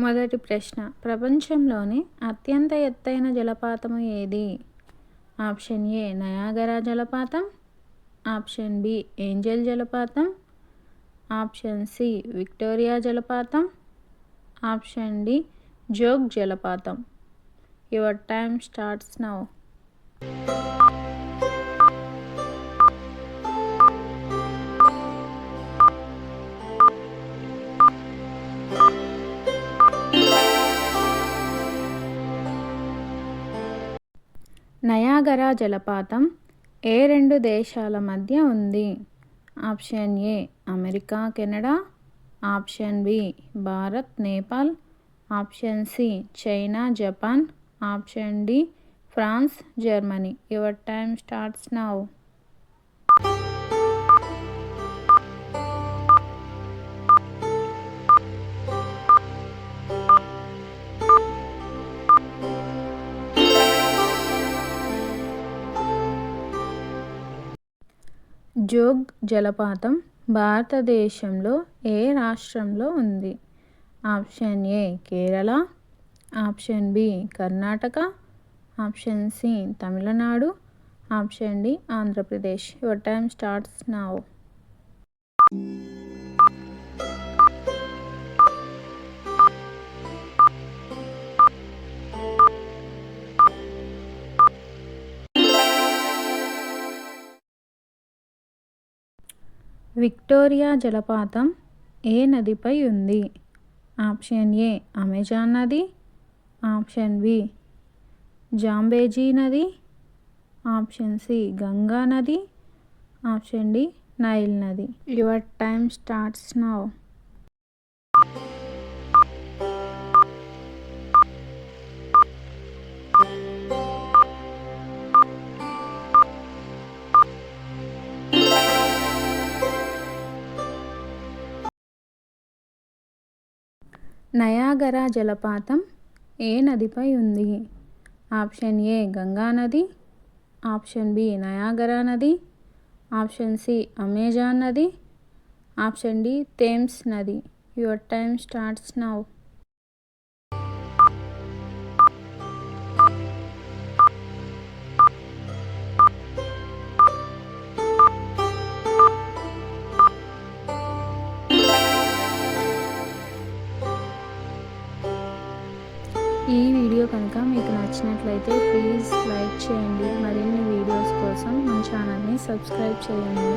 మొదటి ప్రశ్న, ప్రపంచంలోని అత్యంత ఎత్తైన జలపాతము ఏది? ఆప్షన్ ఏ నయాగరా జలపాతం, ఆప్షన్ బి ఏంజెల్ జలపాతం, ఆప్షన్ సి విక్టోరియా జలపాతం, ఆప్షన్ డి జోగ్ జలపాతం. Your time starts now. Niagara జలపాతం ఏ రెండు దేశాల మధ్య ఉంది? Option A America Canada, option B Bharat Nepal, option C China Japan, option D France Germany. Your time starts now. Jog జలపాతం భారతదేశంలో ఏ రాష్ట్రంలో ఉంది? Option A Kerala, option B Karnataka, option C Tamil Nadu, option D Andhra Pradesh. Your time starts now. Victoria జలపాతం ఏ నదిపై ఉంది? Option A Amazon నది, option B Zambezi నది, option C Ganga నది, ఆప్షన్ డి నైల్ నది. Your time starts now. Niagara జలపాతం ఏ నదిపై ఉంది? ఆప్షన్ ఏ గంగా నది, ఆప్షన్ బి నయాగరా నది, ఆప్షన్ సి అమెజాన్ నది, ఆప్షన్ డి థేమ్స్ నది. Your time starts now. ఈ వీడియో కనుక మీకు నచ్చినట్లయితే ప్లీజ్ లైక్ చేయండి. మరిన్ని వీడియోస్ కోసం మన ఛానల్ని సబ్స్క్రైబ్ చేయండి.